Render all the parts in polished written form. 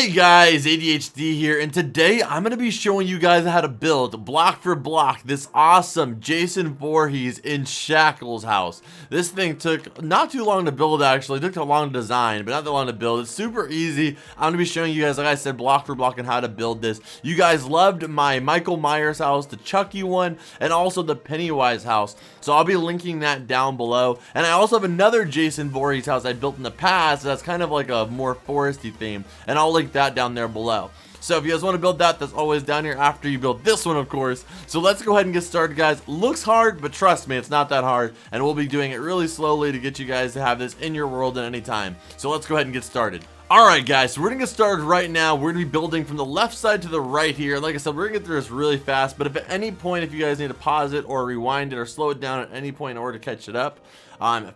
Hey guys, ADHD here, and today I'm going to be showing you guys how to build block for block this awesome Jason Voorhees in Shackles house. This thing took not too long to build actually, it took a long to design, but not that long to build. It's super easy. I'm going to be showing you guys, like I said, block for block and how to build this. You guys loved my Michael Myers house, the Chucky one, and also the Pennywise house, so I'll be linking that down below. And I also have another Jason Voorhees house I built in the past that's kind of like a more foresty theme, and I'll link that down there below. So if you guys want to build that, that's always down here after you build this one, of course. So let's go ahead and get started, guys. Looks hard, but trust me, it's not that hard, and we'll be doing it really slowly to get you guys to have this in your world at any time. So let's go ahead and get started. Alright guys, so we're gonna get started right now. We're gonna be building from the left side to the right here. Like I said, we're gonna get through this really fast, but if at any point, if you guys need to pause it or rewind it or slow it down at any point in order to catch it up,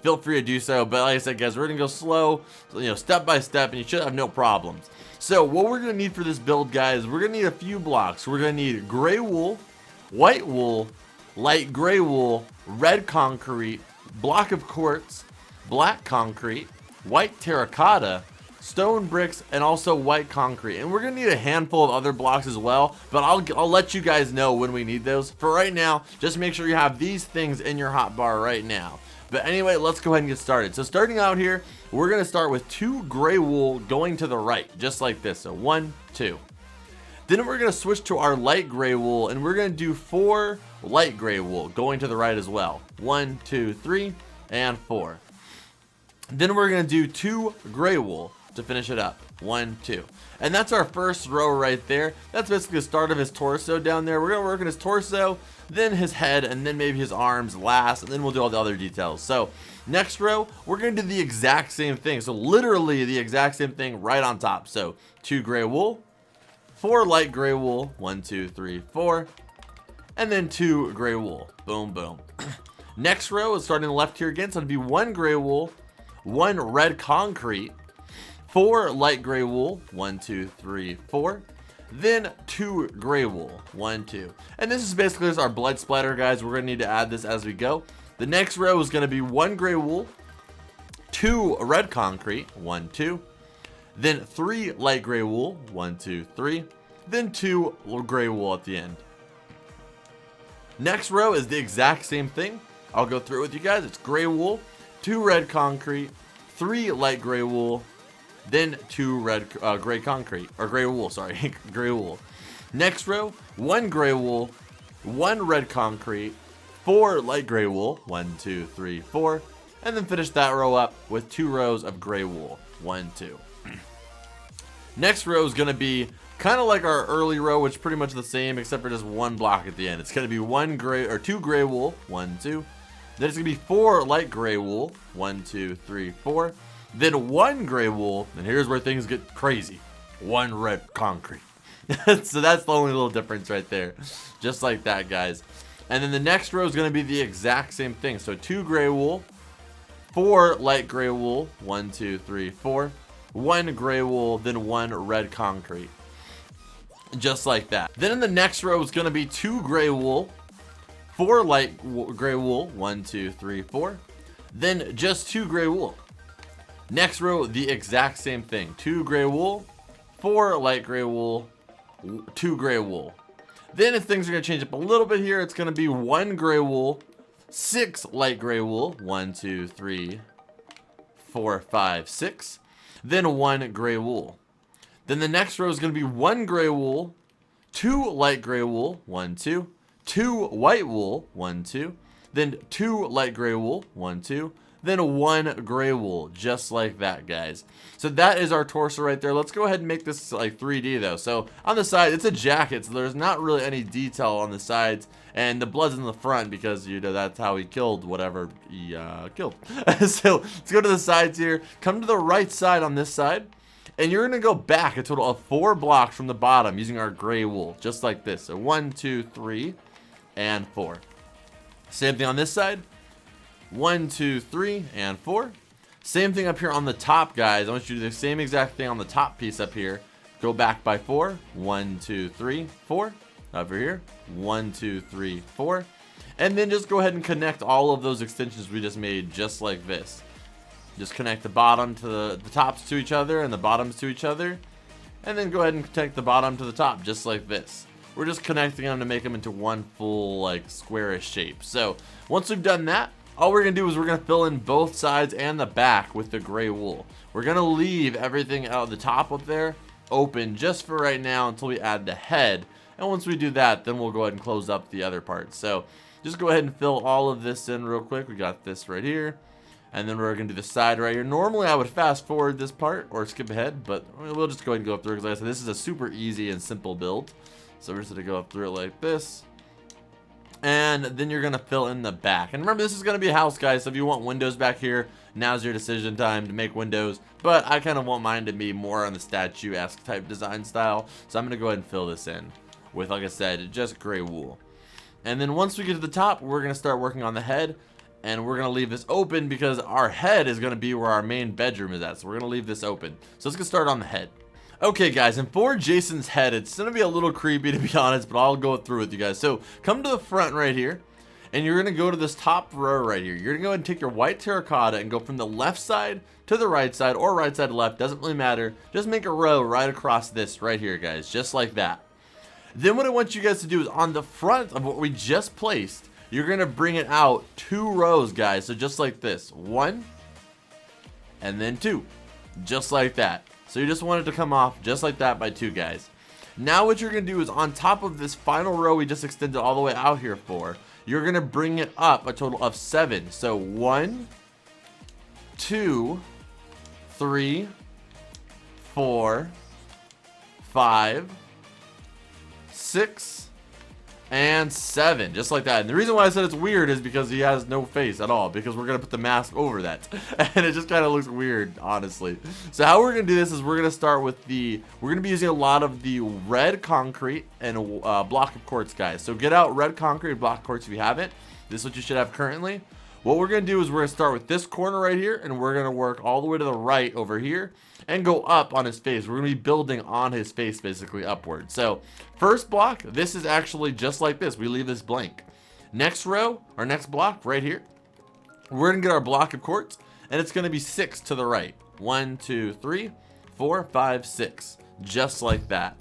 feel free to do so. But like I said, guys, we're gonna go slow, step by step, and you should have no problems. So what we're gonna need for this build, guys, we're gonna need a few blocks. We're gonna need gray wool, white wool, light gray wool, red concrete, block of quartz, black concrete, white terracotta, stone bricks, and also white concrete. And we're gonna need a handful of other blocks as well, but I'll let you guys know when we need those. For right now, just make sure you have these things in your hotbar right now. But anyway, let's go ahead and get started. So starting out here, we're gonna start with 2 gray wool going to the right, just like this. So 1, 2. Then we're gonna switch to our light gray wool, and we're gonna do 4 light gray wool going to the right as well. 1, 2, 3, and 4. Then we're gonna do 2 gray wool to finish it up. 1, 2. And that's our first row right there. That's basically the start of his torso down there. We're gonna work on his torso, then his head, and then maybe his arms last, and then we'll do all the other details. So next row, we're gonna do the exact same thing. So literally the exact same thing right on top. So 2 gray wool, 4 light gray wool, 1, 2, 3, 4, and then 2 gray wool. Boom, boom. Next row is starting on the left here again. So it'll be 1 gray wool, 1 red concrete, 4 light gray wool, 1, 2, 3, 4, then 2 gray wool, 1, 2. And this is basically just our blood splatter, guys. We're gonna need to add this as we go. The next row is gonna be 1 gray wool, 2 red concrete, 1, 2, then 3 light gray wool, 1, 2, 3, then 2 gray wool at the end. Next row is the exact same thing. I'll go through it with you guys. It's gray wool, 2 red concrete, 3 light gray wool, then 2 gray concrete, or gray wool, sorry, gray wool. Next row, 1 gray wool, 1 red concrete, 4 light gray wool, 1, 2, 3, 4, and then finish that row up with 2 rows of gray wool, 1, 2. Next row is going to be kind of like our early row, which is pretty much the same except for just 1 block at the end. It's going to be 2 gray wool, 1, 2. Then it's going to be 4 light gray wool, 1, 2, 3, 4. Then 1 gray wool, and here's where things get crazy. 1 red concrete. So that's the only little difference right there. Just like that, guys. And then the next row is going to be the exact same thing. So 2 gray wool, 4 light gray wool, 1, 2, 3, 4. 1 gray wool, then 1 red concrete. Just like that. Then in the next row is going to be 2 gray wool, 4 light gray wool, 1, 2, 3, 4. Then just 2 gray wool. Next row, the exact same thing. 2 gray wool, 4 light gray wool, 2 gray wool. Then if things are going to change up a little bit here, it's going to be 1 gray wool, 6 light gray wool, 1, 2, 3, 4, 5, 6. Then 1 gray wool. Then the next row is going to be 1 gray wool, 2 light gray wool, 1, 2, 2 white wool, 1, 2, then 2 light gray wool, 1, 2, then 1 gray wool, just like that, guys. So that is our torso right there. Let's go ahead and make this like 3D though. So on the side, it's a jacket, so there's not really any detail on the sides, and the blood's in the front because, you know, that's how he killed whatever he killed. So let's go to the sides here. Come to the right side on this side, and you're gonna go back a total of 4 blocks from the bottom using our gray wool, just like this. So 1, 2, 3, and 4. Same thing on this side. 1, 2, 3, and 4. Same thing up here on the top, guys. I want you to do the same exact thing on the top piece up here. Go back by 4. 1, 2, 3, 4. Over here. 1, 2, 3, 4. And then just go ahead and connect all of those extensions we just made just like this. Just connect the bottom to the tops to each other and the bottoms to each other. and then go ahead and connect the bottom to the top, just like this. We're just connecting them to make them into one full, like, squarish shape. So once we've done that, all we're gonna do is we're gonna fill in both sides and the back with the gray wool. We're gonna leave everything out of the top up there open just for right now until we add the head. And once we do that, then we'll go ahead and close up the other parts. So just go ahead and fill all of this in real quick. We got this right here. And then we're going to do the side right here. Normally I would fast forward this part or skip ahead, but we'll just go ahead and go up through because like I said, this is a super easy and simple build. So we're just going to go up through it like this. And then you're going to fill in the back. And remember, this is going to be a house, guys. So if you want windows back here, now's your decision time to make windows. But I kind of want mine to be more on the statue-esque type design style. So I'm going to go ahead and fill this in with, like I said, just gray wool. And then once we get to the top, we're going to start working on the head. And we're going to leave this open because our head is going to be where our main bedroom is at. So we're going to leave this open. So let's get started on the head. Okay, guys, and for Jason's head, it's going to be a little creepy, to be honest, but I'll go through with you guys. So come to the front right here, and you're going to go to this top row right here. You're going to go ahead and take your white terracotta and go from the left side to the right side, or right side to left. Doesn't really matter. Just make a row right across this right here, guys, just like that. Then what I want you guys to do is on the front of what we just placed, you're going to bring it out 2 rows, guys. So just like this. 1, and then 2. Just like that. So you just want it to come off just like that by 2, guys. Now what you're going to do is on top of this final row we just extended all the way out here for, you're going to bring it up a total of 7. So 1, 2, 3, 4, 5, 6, and 7, just like that. And the reason why I said it's weird is because he has no face at all, because we're gonna put the mask over that and it just kind of looks weird, honestly. So how we're gonna do this is we're gonna start with we're gonna be using a lot of the red concrete and a block of quartz, guys. So get out red concrete and block of quartz if you haven't. This is what you should have currently. What we're gonna do is we're gonna start with this corner right here, and we're gonna work all the way to the right over here and go up on his face. We're gonna be building on his face, basically upward. So first block, this is actually just like this. We leave this blank. Next row, our next block right here, we're gonna get our block of quartz, and it's gonna be 6 to the right. 1, 2, 3, 4, 5, 6, just like that.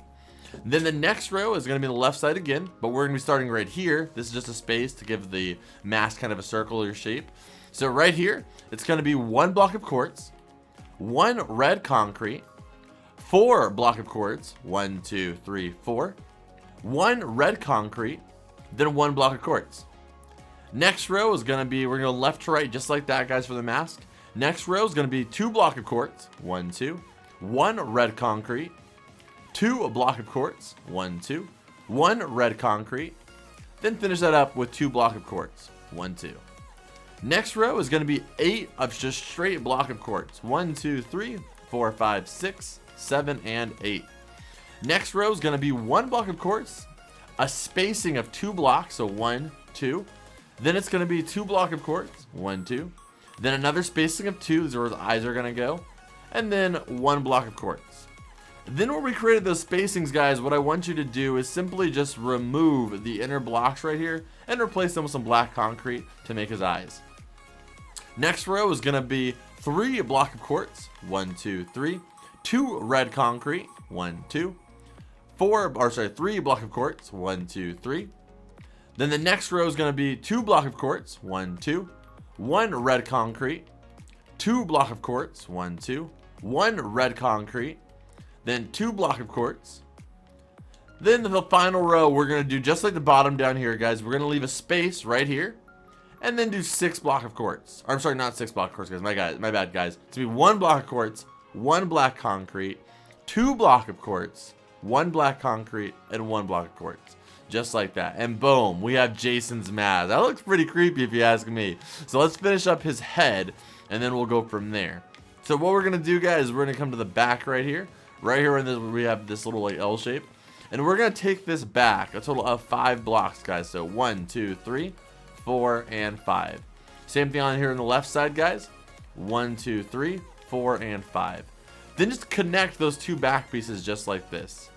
Then the next row is going to be the left side again, but we're going to be starting right here. This is just a space to give the mask kind of a circular shape. So right here, it's going to be 1 block of quartz, 1 red concrete, 4 block of quartz, 1, 2, 3, 4, 1 red concrete, then 1 block of quartz. Next row is going to be, we're going to go left to right just like that, guys, for the mask. Next row is going to be 2 block of quartz, 1, 2, 1 red concrete, 2 block of quartz, 1, 2, 1 red concrete, then finish that up with 2 block of quartz, 1, 2. Next row is going to be 8 of just straight block of quartz, 1, 2, 3, 4, 5, 6, 7, and 8. Next row is going to be 1 block of quartz, a spacing of 2 blocks, so 1, 2. Then it's going to be 2 block of quartz, 1, 2. Then another spacing of 2, this is where the eyes are going to go, and then 1 block of quartz. Then where we created those spacings, guys, what I want you to do is simply just remove the inner blocks right here and replace them with some black concrete to make his eyes. Next row is going to be 3 block of quartz, 1, 2, 3, 2 red concrete, 1, 2, 3 block of quartz, 1, 2, 3. Then the next row is going to be 2 block of quartz, 1, 2, 1 red concrete, 2 block of quartz, 1, 2, 1 red concrete, then 2 block of quartz. Then the final row, we're going to do just like the bottom down here, guys. We're going to leave a space right here and then do 6 block of quartz. Or, I'm sorry, not 6 block of quartz, guys. My bad, guys. It's going to be 1 block of quartz, 1 black concrete, 2 block of quartz, 1 black concrete, and 1 block of quartz. Just like that. And boom, we have Jason's mask. That looks pretty creepy if you ask me. So let's finish up his head and then we'll go from there. So what we're going to do, guys, we're going to come to the back right here. Right here we have this little like L shape. And we're going to take this back a total of 5 blocks, guys. So 1, 2, 3, 4, and 5. Same thing on here on the left side, guys. 1, 2, 3, 4, and 5. Then just connect those 2 back pieces just like this.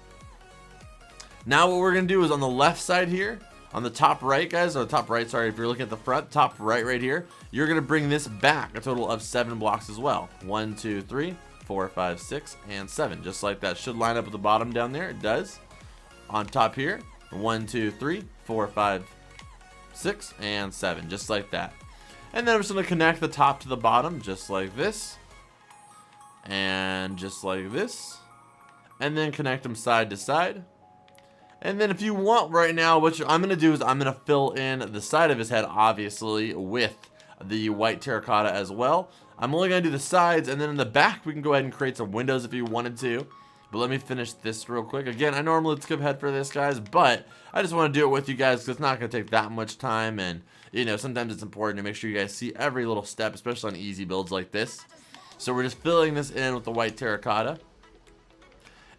Now what we're going to do is on the left side here, on the top right, guys, or the top right, sorry, if you're looking at the front, top right here, you're going to bring this back a total of 7 blocks as well. 1, 2, 3, 4, 5, 6, and 7. Just like that. Should line up with the bottom down there. It does. On top here, 1, 2, 3, 4, 5, 6, and 7. Just like that. And then I'm just going to connect the top to the bottom, just like this. And just like this. And then connect them side to side. And then if you want right now, what I'm going to do is I'm going to fill in the side of his head, obviously, with the white terracotta as well. I'm only going to do the sides, and then in the back, we can go ahead and create some windows if you wanted to. But let me finish this real quick. Again, I normally would skip ahead for this, guys, but I just want to do it with you guys because it's not going to take that much time. And, you know, sometimes it's important to make sure you guys see every little step, especially on easy builds like this. So we're just filling this in with the white terracotta.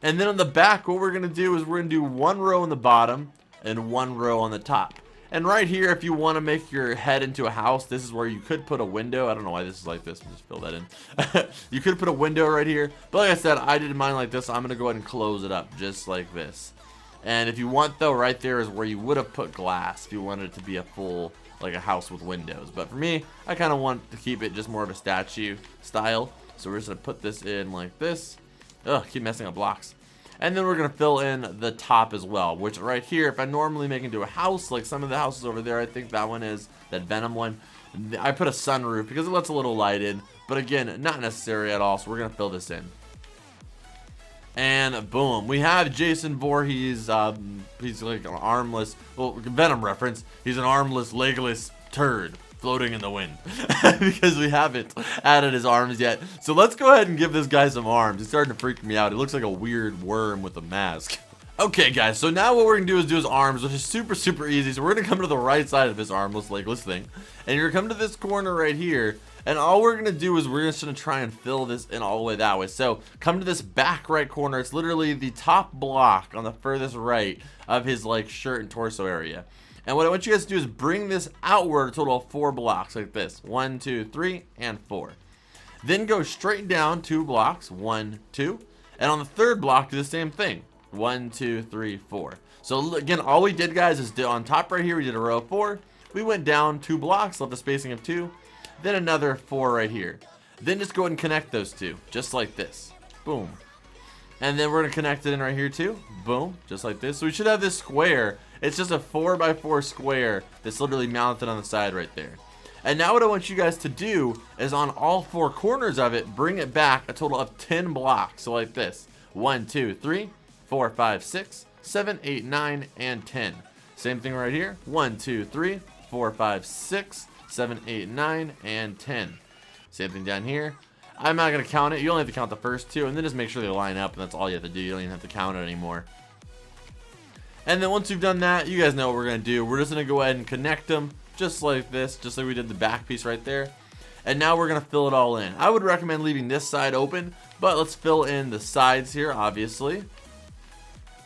And then on the back, what we're going to do is we're going to do one row on the bottom and one row on the top. And right here, if you want to make your head into a house, this is where you could put a window. I don't know why this is like this. Just fill that in. You could put a window right here. But like I said, I did mine like this. So I'm going to go ahead and close it up just like this. And if you want, though, right there is where you would have put glass if you wanted it to be a full, like a house with windows. But for me, I kind of want to keep it just more of a statue style. So we're just going to put this in like this. Ugh, keep messing up blocks. And then we're going to fill in the top as well, which right here, if I normally make into a house, like some of the houses over there, I think that one is, that Venom one, I put a sunroof because it lets a little light in, but again, not necessary at all, so we're going to fill this in. And boom, we have Jason Voorhees. He's like an armless, well, Venom reference, he's an armless, legless turd floating in the wind because we haven't added his arms yet. So let's go ahead and give this guy some arms. He's starting to freak me out. He looks like a weird worm with a mask. Okay, guys, so now what we're gonna do is do his arms, which is super easy. So we're gonna come to the right side of his armless, legless thing, and you're gonna come to this corner right here, and all we're gonna do is we're just gonna try and fill this in all the way that way. So come to this back right corner. It's literally the top block on the furthest right of his like shirt and torso area. And what I want you guys to do is bring this outward a total of 4 blocks like this. 1, 2, 3, and 4. Then go straight down 2 blocks. 1, 2. And on the third block, do the same thing. 1, 2, 3, 4. So again, all we did, guys, is on top right here, we did a row of 4. We went down 2 blocks, left a spacing of 2. Then another 4 right here. Then just go ahead and connect those 2, just like this. Boom. And then we're going to connect it in right here too. Boom. Just like this. So we should have this square. It's just a 4x4 square that's literally mounted on the side right there. And now what I want you guys to do is on all 4 corners of it, bring it back a total of 10 blocks. So like this. 1, 2, 3, 4, 5, 6, 7, 8, 9, and 10. Same thing right here. 1, 2, 3, 4, 5, 6, 7, 8, 9, and 10. Same thing down here. I'm not going to count it. You only have to count the first 2, and then just make sure they line up, and that's all you have to do. You don't even have to count it anymore. And then once you've done that, you guys know what we're going to do. We're just going to go ahead and connect them just like this, just like we did the back piece right there. And now we're going to fill it all in. I would recommend leaving this side open, but let's fill in the sides here, obviously.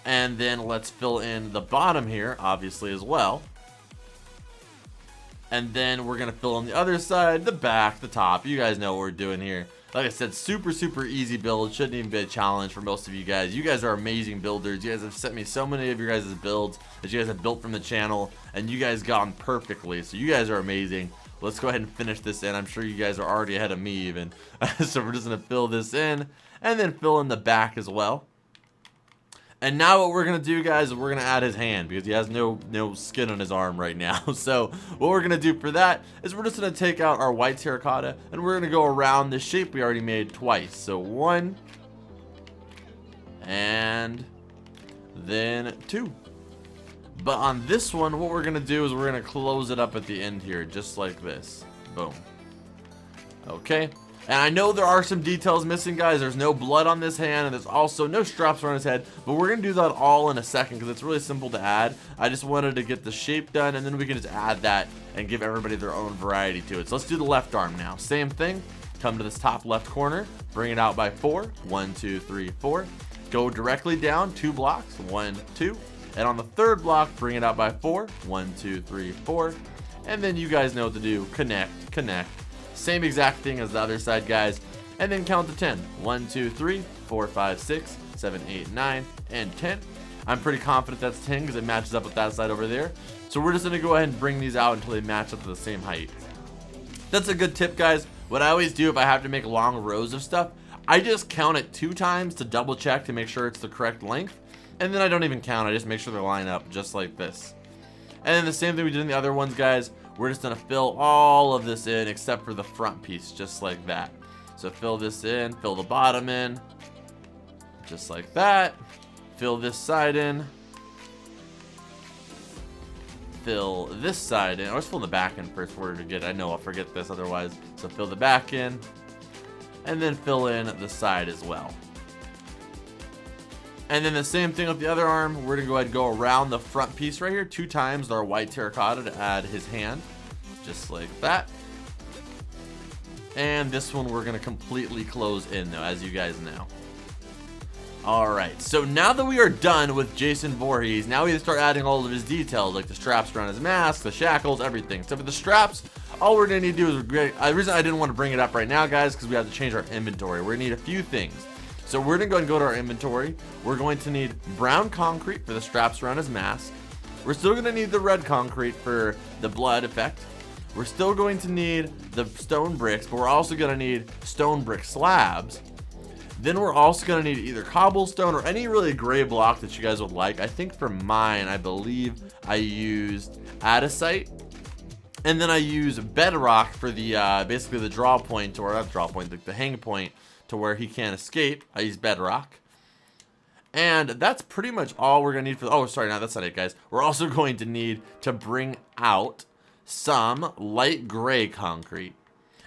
And then let's fill in the bottom here, obviously, as well. And then we're going to fill in the other side, the back, the top. You guys know what we're doing here. Like I said, super easy build. Shouldn't even be a challenge for most of you guys. You guys are amazing builders. You guys have sent me so many of your guys' builds that you guys have built from the channel, and you guys got them perfectly. So you guys are amazing. Let's go ahead and finish this in. I'm sure you guys are already ahead of me even. So we're just going to fill this in and then fill in the back as well. And now what we're going to do, guys, is we're going to add his hand because he has no skin on his arm right now. So what we're going to do for that is we're just going to take out our white terracotta and we're going to go around the shape we already made twice. So 1 and then 2. But on this one, what we're going to do is we're going to close it up at the end here, just like this. Boom. Okay. And I know there are some details missing, guys. There's no blood on this hand, and there's also no straps around his head. But we're going to do that all in a second because it's really simple to add. I just wanted to get the shape done, and then we can just add that and give everybody their own variety to it. So let's do the left arm now. Same thing. Come to this top left corner. Bring it out by 4. 1, 2, 3, 4. Go directly down 2 blocks. 1, 2. And on the third block, bring it out by 4. 1, 2, 3, 4. And then you guys know what to do. Connect, connect. Same exact thing as the other side, guys. And then count to 10. 1, 2, 3, 4, 5, 6, 7, 8, 9, and 10. I'm pretty confident that's 10 because it matches up with that side over there. So we're just going to go ahead and bring these out until they match up to the same height. That's a good tip, guys. What I always do if I have to make long rows of stuff, I just count it 2 times to double check to make sure it's the correct length. And then I don't even count, I just make sure they line up just like this. And then the same thing we did in the other ones, guys. We're just gonna fill all of this in except for the front piece, just like that. So fill this in, fill the bottom in, just like that. Fill this side in. Fill this side in. I always fill the back in first before to get. I know I'll forget this otherwise. So fill the back in, and then fill in the side as well. And then the same thing with the other arm. We're gonna go ahead and go around the front piece right here 2 times with our white terracotta to add his hand, just like that. And this one we're gonna completely close in though, as you guys know. Alright, so now that we are done with Jason Voorhees, now we have to start adding all of his details, like the straps around his mask, the shackles, everything. So for the straps, all we're going to need to do is, the reason I didn't want to bring it up right now, guys, because we have to change our inventory. We're going to need a few things. So we're going to go and go to our inventory. We're going to need brown concrete for the straps around his mask. We're still going to need the red concrete for the blood effect. We're still going to need the stone bricks, but we're also going to need stone brick slabs. Then we're also going to need either cobblestone or any really gray block that you guys would like. I think for mine, I believe I used andesite. And then I use bedrock for the basically the draw point, or not draw point, the hang point to where he can't escape. I use bedrock. And that's pretty much all we're going to need for oh, sorry, no, that's not it, guys. We're also going to need to bring out some light gray concrete.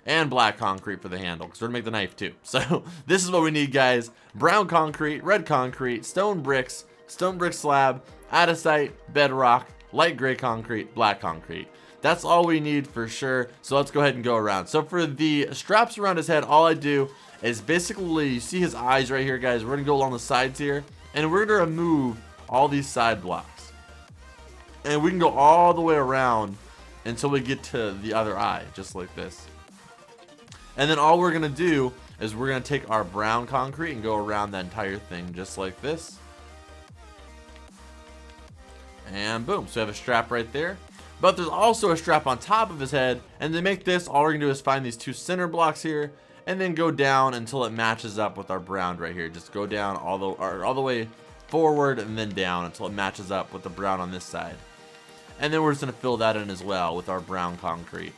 And black concrete for the handle, because we're gonna make the knife too. So this is what we need, guys. Brown concrete, red concrete, stone brick slab, andesite, bedrock, light gray concrete, black concrete. That's all we need for sure. So let's go ahead and go around. So for the straps around his head, all I do is basically, you see his eyes right here, guys. We're gonna go along the sides here, and we're gonna remove all these side blocks. And we can go all the way around until we get to the other eye, just like this. And then all we're going to do is we're going to take our brown concrete and go around the entire thing just like this. And boom. So we have a strap right there. But there's also a strap on top of his head. And to make this, all we're going to do is find these 2 center blocks here. And then go down until it matches up with our brown right here. Just go down all the way forward and then down until it matches up with the brown on this side. And then we're just going to fill that in as well with our brown concrete.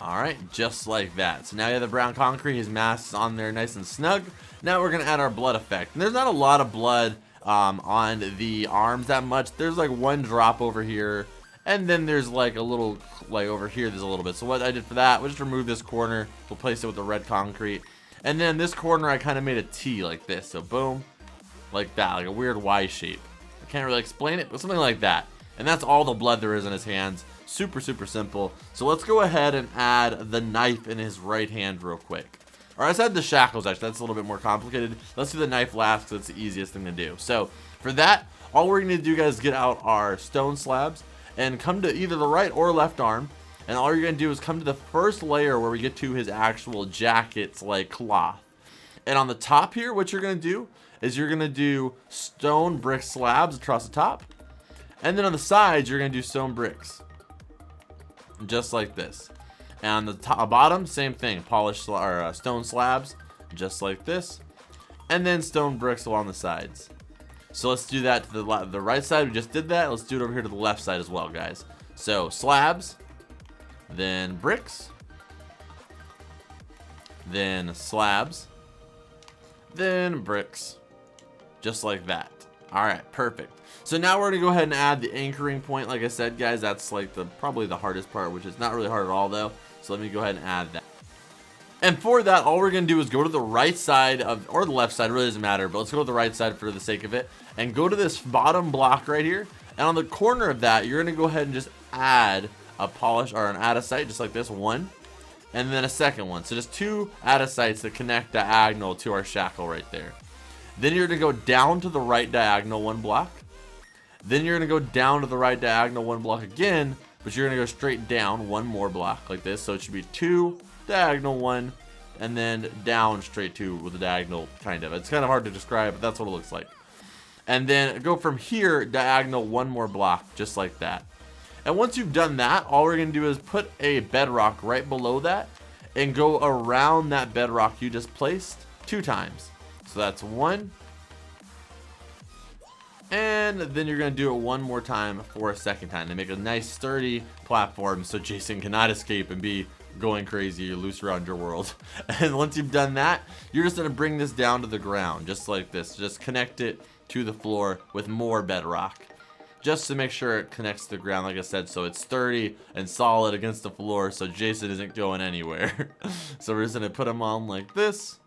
Alright, just like that. So now you have the brown concrete, his mask's on there nice and snug. Now we're going to add our blood effect. And there's not a lot of blood on the arms that much. There's like 1 drop over here. And then there's like a little, like over here there's a little bit. So what I did for that, we'll just remove this corner. We'll place it with the red concrete. And then this corner I kind of made a T like this. So boom, like that, like a weird Y shape. I can't really explain it, but something like that. And that's all the blood there is in his hands. Super, super simple. So let's go ahead and add the knife in his right hand real quick. Or let's add the shackles, actually. That's a little bit more complicated. Let's do the knife last because it's the easiest thing to do. So for that, all we're going to do, guys, is get out our stone slabs and come to either the right or left arm. And all you're going to do is come to the first layer where we get to his actual jacket's like cloth. And on the top here, what you're going to do is you're going to do stone brick slabs across the top. And then on the sides, you're going to do stone bricks. Just like this. And on the top, bottom, same thing. Polished or stone slabs, just like this. And then stone bricks along the sides. So let's do that to the right side. We just did that. Let's do it over here to the left side as well, guys. So slabs, then bricks, then slabs, then bricks, just like that. All right, perfect. So now we're gonna go ahead and add the anchoring point. Like I said, guys, that's like probably the hardest part, which is not really hard at all though. So let me go ahead and add that. And for that, all we're gonna do is go to the right side or the left side, really doesn't matter, but let's go to the right side for the sake of it, and go to this bottom block right here. And on the corner of that, you're gonna go ahead and just add a polish or an andesite, just like this, 1, and then a second one. So just 2 andesites that connect diagonal to our shackle right there. Then you're gonna go down to the right diagonal 1 block. Then you're gonna go down to the right diagonal 1 block again, but you're gonna go straight down 1 more block like this. So it should be 2, diagonal 1, and then down straight 2 with a diagonal, kind of. It's kind of hard to describe, but that's what it looks like. And then go from here, diagonal 1 more block, just like that. And once you've done that, all we're gonna do is put a bedrock right below that, and go around that bedrock you just placed 2 times. So that's 1. And then you're going to do it 1 more time for a 2nd time to make a nice sturdy platform so Jason cannot escape and be going crazy or loose around your world. And once you've done that, you're just going to bring this down to the ground just like this. Just connect it to the floor with more bedrock just to make sure it connects to the ground, like I said, so it's sturdy and solid against the floor so Jason isn't going anywhere. So we're just going to put him on like this.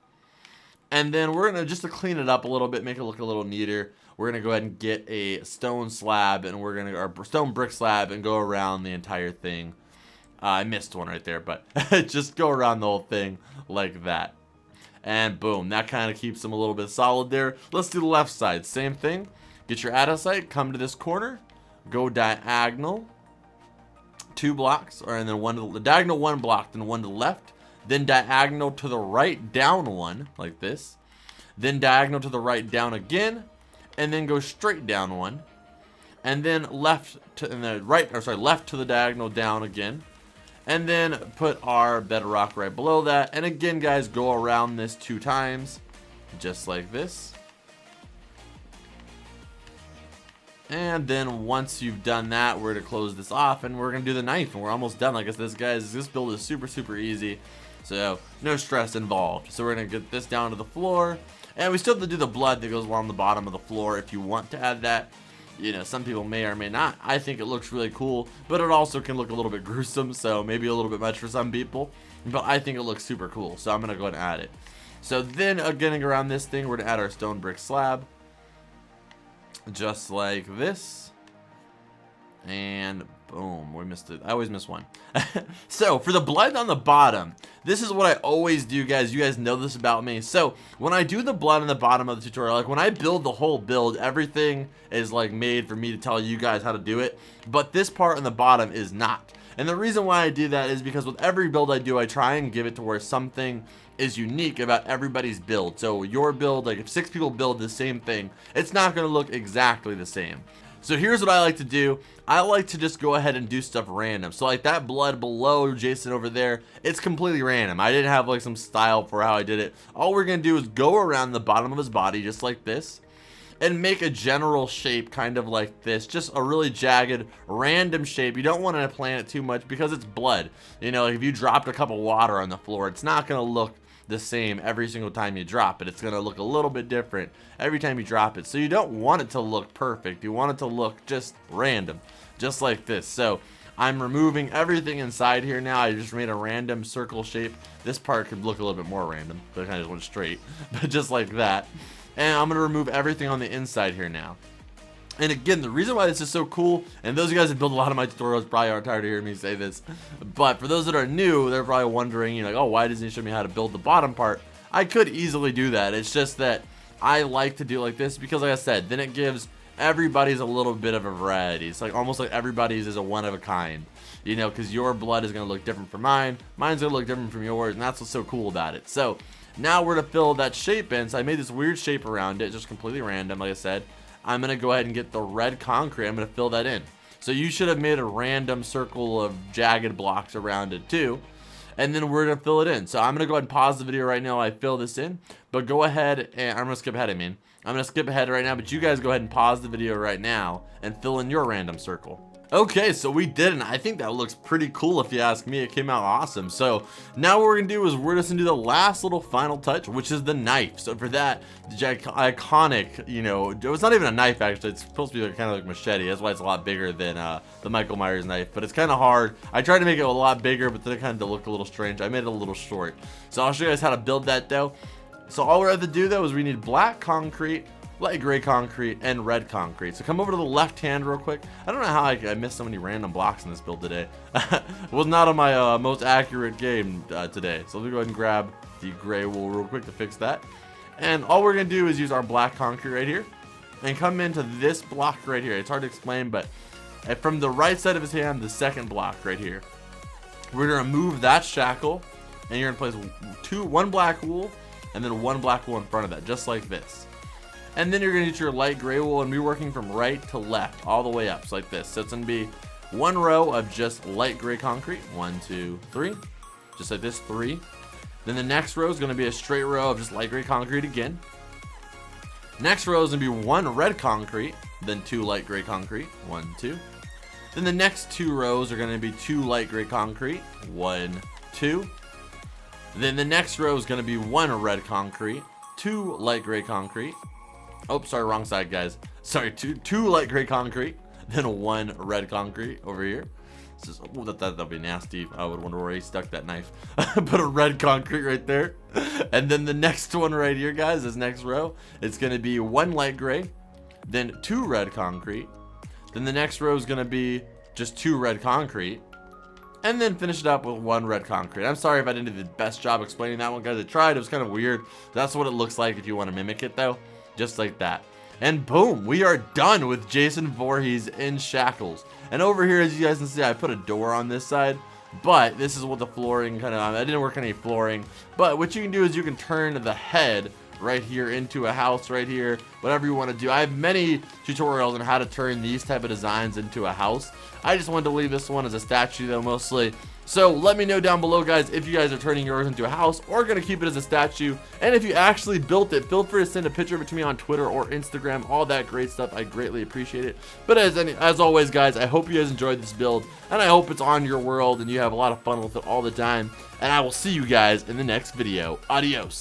And then we're going to, just to clean it up a little bit, make it look a little neater, we're going to go ahead and get a stone slab, and we're going to, our stone brick slab, and go around the entire thing. I missed one right there, but just go around the whole thing like that. And boom, that kind of keeps them a little bit solid there. Let's do the left side. Same thing. Get your ADHDcraft, come to this corner, go diagonal 2 blocks, and then one to the diagonal 1 block, then 1 to the left, then diagonal to the right down 1 like this, then diagonal to the right down again, and then go straight down 1, and then left to left to the diagonal down again, and then put our bedrock right below that. And again, guys, go around this 2 times just like this. And then once you've done that, we're going to close this off, and we're going to do the knife, and we're almost done. Like I said, this build is super easy, so no stress involved. So we're going to get this down to the floor, and we still have to do the blood that goes along the bottom of the floor if you want to add that. You know, some people may or may not. I think it looks really cool, but it also can look a little bit gruesome, so maybe a little bit much for some people. But I think it looks super cool, so I'm going to go ahead and add it. So then, getting around this thing, we're going to add our stone brick slab. Just like this. And boom, we missed it. I always miss one. So for the blood on the bottom, this is what I always do, guys. You guys know this about me. So when I do the blood on the bottom of the tutorial, like when I build the whole build, everything is like made for me to tell you guys how to do it, but this part on the bottom is not. And the reason why I do that is because with every build I do, I try and give it to where something is unique about everybody's build. So your build, like if 6 people build the same thing, it's not going to look exactly the same. So here's what I like to do. I like to just go ahead and do stuff random. So like that blood below Jason over there, it's completely random. I didn't have like some style for how I did it. All we're going to do is go around the bottom of his body just like this, and make a general shape kind of like this, just a really jagged random shape. You don't want to plan it too much because it's blood. You know, like if you dropped a cup of water on the floor, it's not going to look the same every single time you drop it. It's going to look a little bit different every time you drop it. So you don't want it to look perfect. You want it to look just random, just like this. So I'm removing everything inside here now. I just made a random circle shape. This part could look a little bit more random, but it kind of just went straight, but just like that. And I'm going to remove everything on the inside here now. And again, the reason why this is so cool, and those of you guys that build a lot of my tutorials probably are tired of hearing me say this, but for those that are new, they're probably wondering, you know, like, oh, why doesn't he show me how to build the bottom part? I could easily do that. It's just that I like to do it like this because, like I said, then it gives everybody's a little bit of a variety. It's like almost like everybody's is a one of a kind, you know, because your blood is going to look different from mine. Mine's going to look different from yours, and that's what's so cool about it. So now we're to fill that shape in. So I made this weird shape around it, just completely random, like I said. I'm going to go ahead and get the red concrete. I'm going to fill that in. So you should have made a random circle of jagged blocks around it too. And then we're going to fill it in. So I'm going to go ahead and pause the video right now while I fill this in. But go ahead and I'm going to skip ahead, I'm going to skip ahead right now, but you guys go ahead and pause the video right now and fill in your random circle. Okay, so we did, and I think that looks pretty cool if you ask me. It came out awesome. So now what we're gonna do is we're just gonna do the last little final touch, which is the knife. So for that, the iconic, you know, it's not even a knife actually, it's supposed to be like, kind of like machete. That's why it's a lot bigger than the Michael Myers knife, but it's kind of hard. I tried to make it a lot bigger, but then it kind of looked a little strange. I made it a little short. So I'll show you guys how to build that though. So all we have to do though is we need black concrete, light gray concrete, and red concrete. So come over to the left hand real quick. I don't know how I missed so many random blocks in this build today. It was not on my most accurate game today. So let me go ahead and grab the gray wool real quick to fix that. And all we're gonna do is use our black concrete right here and come into this block right here. It's hard to explain, but from the right side of his hand, the second block right here. We're gonna move that shackle, and you're gonna place one black wool and then one black wool in front of that, just like this. And then you're going to get your light gray wool and be working from right to left all the way up, so like this. So it's going to be one row of just light gray concrete, 1, 2, 3, just like this, 3. Then the next row is going to be a straight row of just light gray concrete again. Next row is going to be 1 red concrete, then 2 light gray concrete, 1, 2. Then the next 2 rows are going to be 2 light gray concrete, 1, 2. Then the next row is going to be 1 red concrete, 2 light gray concrete. Oh, sorry, wrong side, guys. Sorry, two light gray concrete, then 1 red concrete over here. This is, oh, that'd be nasty. I would wonder where he stuck that knife. Put a red concrete right there. And then the next one right here, guys, this next row, it's going to be 1 light gray, then 2 red concrete. Then the next row is going to be just 2 red concrete. And then finish it up with 1 red concrete. I'm sorry if I didn't do the best job explaining that one, guys. I tried. It was kind of weird. That's what it looks like if you want to mimic it, though. Just like that. And boom, we are done with Jason Voorhees in shackles. And over here, as you guys can see, I put a door on this side. But this is what the flooring kind of, I didn't work on any flooring. But what you can do is you can turn the head right here into a house right here, whatever you want to do. I have many tutorials on how to turn these type of designs into a house. I just wanted to leave this one as a statue though, mostly. So let me know down below, guys, if you guys are turning yours into a house or gonna keep it as a statue. And if you actually built it, feel free to send a picture of it to me on Twitter or Instagram, all that great stuff. I greatly appreciate it. But as always, guys, I hope you guys enjoyed this build, and I hope it's on your world and you have a lot of fun with it all the time. And I will see you guys in the next video. Adios.